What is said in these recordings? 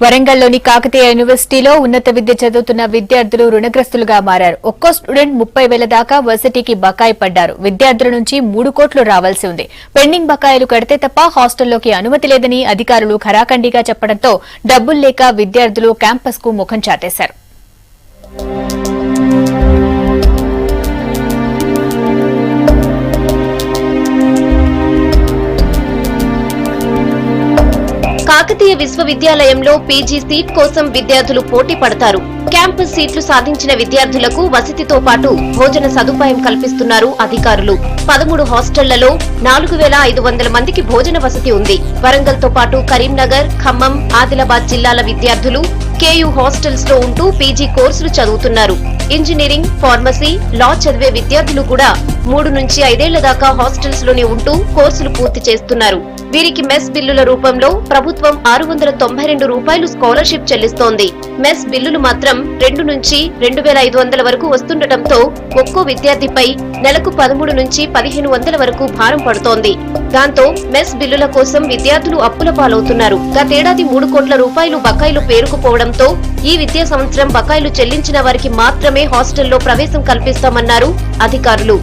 వరంగల్లోని కాకతీయ యూనివర్సిటీలో ఉన్నత విద్య చదువుతున్న విద్యార్థులు రుణగ్రస్తులుగా మారారు. ఒక్కో స్టూడెంట్ 30,000 దాకా వర్సిటీకి బకాయి పడ్డారు. విద్యార్థుల నుంచి 3 కోట్లు రావాల్సి ఉంది. పెండింగ్ బకాయిలు కడితే తప్ప హాస్టల్లోకి అనుమతి లేదని అధికారులు ఖరాఖండిగా చెప్పడంతో డబ్బులు లేక విద్యార్థులు క్యాంపస్కు ముఖం చాటేశారు. కాకతీయ విశ్వవిద్యాలయంలో పీజీ సీట్ కోసం విద్యార్థులు పోటీ పడతారు. క్యాంపస్ సీట్లు సాధించిన విద్యార్థులకు వసతితో పాటు భోజన సదుపాయం కల్పిస్తున్నారు అధికారులు. 13 హాస్టళ్లలో 4,500 మందికి భోజన వసతి ఉంది. వరంగల్ తో పాటు కరీంనగర్, ఖమ్మం, ఆదిలాబాద్ జిల్లాల విద్యార్థులు కేయూ హాస్టల్స్ లో ఉంటూ పీజీ కోర్సులు చదువుతున్నారు. ఇంజనీరింగ్, ఫార్మసీ, లా చదివే విద్యార్థులు కూడా 3 నుంచి 5 ఏళ్ల దాకా హాస్టల్స్ లోనే ఉంటూ కోర్సులు పూర్తి చేస్తున్నారు. వీరికి మెస్ బిల్లుల రూపంలో ప్రభుత్వం 692 రూపాయలు స్కాలర్షిప్ చెల్లిస్తోంది. మెస్ బిల్లులు మాత్రం 2 నుంచి 2,500 వరకు వస్తుండటంతో ఒక్కో విద్యార్థిపై నెలకు 13 నుంచి 1,500 వరకు భారం పడుతోంది. దాంతో మెస్ బిల్లుల కోసం విద్యార్థులు అప్పుల పాలవుతున్నారు. గతేడాది 3 కోట్ల రూపాయలు బకాయిలు పేరుకుపోవడంతో ఈ విద్యా సంవత్సరం బకాయిలు చెల్లించిన వారికి మాత్రమే హాస్టల్లో ప్రవేశం కల్పిస్తామన్నారు అధికారులు.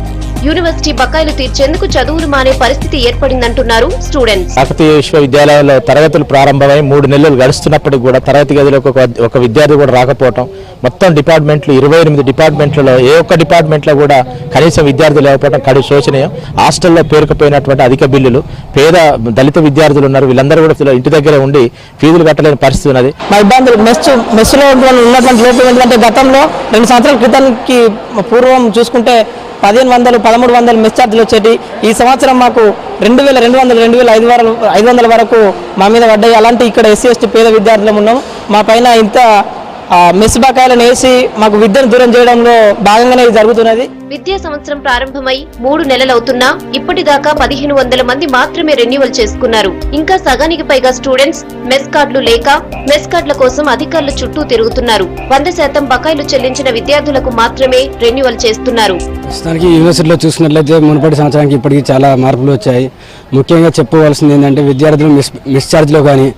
యూనివర్సిటీ బకాయిలు తీర్చేందుకు చదువులు మానే పరిస్థితి ఏర్పడిందంటున్నారు స్టూడెంట్స్. కాకతీయ విశ్వవిద్యాలయంలో తరగతులు ప్రారంభమై 3 నెలలు గడుస్తున్నప్పటికీ కూడా తరగతి గదిలోకి ఒక విద్యార్థి కూడా రాకపోవడం, మొత్తం డిపార్ట్మెంట్లు 28 డిపార్ట్మెంట్లలో ఏ ఒక్క డిపార్ట్మెంట్లో కూడా కనీసం విద్యార్థులు లేకపోవడం కడు శోచనీయం. హాస్టల్లో పేరుకుపోయినటువంటి అధిక బిల్లులు, పేద దళిత విద్యార్థులు ఉన్నారు, వీళ్ళందరూ కూడా ఇంటి దగ్గర ఉండి ఫీజులు కట్టలేని పరిస్థితి ఉన్నది. మా ఇబ్బందులు మెస్సులో ఉన్నటువంటి లోపం ఏంటంటే గతంలో 2 సంవత్సరాల క్రితానికి పూర్వం చూసుకుంటే 1,500, 1,300 మెస్ ఛార్జీలు వచ్చేటి. ఈ సంవత్సరం మాకు 2,200, 2,500 వరకు మా మీద పడ్డాయి. అలాంటి ఇక్కడ ఎస్సీ ఎస్టీ పేద విద్యార్థులు ఉన్నాము. మా పైన ఇంత మెస్ బకాయిలను వేసి మాకు విద్యను దూరం చేయడంలో భాగంగానే ఇది జరుగుతున్నది. విద్యా సంవత్సరం ప్రారంభమై 3 నెలలవుతున్నా ఇప్పటిదాకా 1,500 మంది మాత్రమే రెన్యువల్ చేసుకున్నారు. ఇంకా సగానికి పైగా స్టూడెంట్స్ మెస్ కార్డులు లేక మెస్ కార్డుల కోసం అధికారుల చుట్టూ తిరుగుతున్నారు. 100% బకాయిలు చెల్లించిన విద్యార్థులకు మాత్రమే రెన్యువల్ చేస్తున్నారు. ప్రస్తుతానికి యూనివర్సిటీలో చూసినట్లయితే మునుపటి సంవత్సరానికి ఇప్పటికీ చాలా మార్పులు వచ్చాయి. ముఖ్యంగా చెప్పుకోవాల్సింది ఏంటంటే విద్యార్థులు మెస్ ఛార్జ్లో కానీ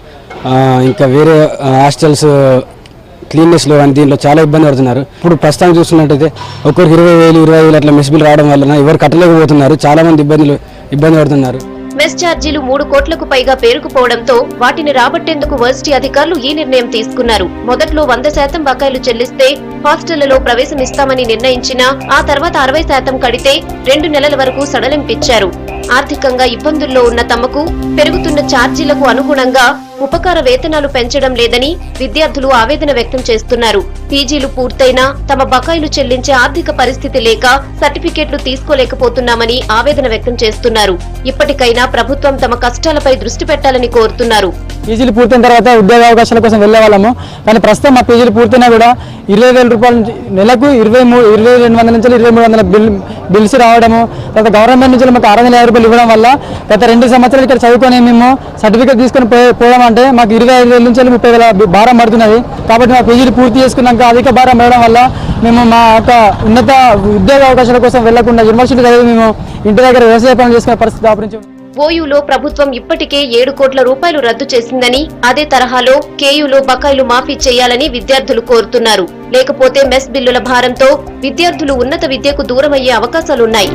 ఇంకా వేరే హాస్టల్స్ క్లీన్నెస్లో కానీ దీంట్లో చాలా ఇబ్బంది పడుతున్నారు. ఇప్పుడు ప్రస్తుతం చూస్తున్నట్టయితే ఒక్కరికి 20,000, 25,000 అట్లా మెస్ బిల్ రావడం వలన ఎవరు కట్టలేకపోతున్నారు. చాలా మంది ఇబ్బంది పడుతున్నారు. మెస్ ఛార్జీలు 3 కోట్లకు పైగా పేరుకుపోవడంతో వాటిని రాబట్టేందుకు వర్సిటీ అధికారులు ఈ నిర్ణయం తీసుకున్నారు. మొదట్లో 100% బకాయిలు చెల్లిస్తే హాస్టళ్లలో ప్రవేశమిస్తామని నిర్ణయించినా ఆ తర్వాత 60% కడితే 2 నెలల వరకు సడలింపిచ్చారు. ఆర్థికంగా ఇబ్బందుల్లో ఉన్న తమకు పెరుగుతున్న ఛార్జీలకు అనుగుణంగా ఉపకార వేతనాలు పెంచడం లేదని విద్యార్థులు ఆవేదన వ్యక్తం చేస్తున్నారు. పీజీలు పూర్తయినా తమ బకాయిలు చెల్లించే ఆర్థిక పరిస్థితి లేక సర్టిఫికెట్లు తీసుకోలేకపోతున్నామని ఆవేదన వ్యక్తం చేస్తున్నారు. ఇప్పటికైనా ప్రభుత్వం తమ కష్టాలపై దృష్టి పెట్టాలని కోరుతున్నారు. పీజీలు పూర్తయిన తర్వాత ఉద్యోగ అవకాశాల కోసం వెళ్లే వాళ్ళము, కానీ ప్రస్తుతం మా పీజీలు పూర్తయినా కూడా 20,000 రూపాయల నెలకు 2,200 నుంచి 2,300 బిల్స్ రావడము, తర్వాత గవర్నమెంట్ నుంచి మాకు 6,000 రూపాయలు ఇవ్వడం వల్ల గత 2 సంవత్సరాలు ఇక్కడ చదువుకొని మేము సర్టిఫికేట్ తీసుకొని పోవడం అంటే మాకు 25,000 నుంచి 30,000 భారం పడుతున్నది. కాబట్టి మా పీజీలు పూర్తి చేసుకున్నాక అధిక భారం పడడం వల్ల మేము మా యొక్క ఉన్నత ఉద్యోగ అవకాశాల కోసం వెళ్లకుండా యూనివర్సిటీ చదివి మేము ఇంటి దగ్గర వ్యవసాయ పనులు చేసుకునే పరిస్థితి దాపురించి. ఓయూలో ప్రభుత్వం ఇప్పటికే 7 కోట్ల రూపాయలు రద్దు చేసిందని, అదే తరహాలో కేయూలో బకాయిలు మాఫీ చేయాలని విద్యార్థులు కోరుతున్నారు. లేకపోతే మెస్ బిల్లుల భారంతో విద్యార్థులు ఉన్నత విద్యకు దూరమయ్యే అవకాశాలున్నాయి.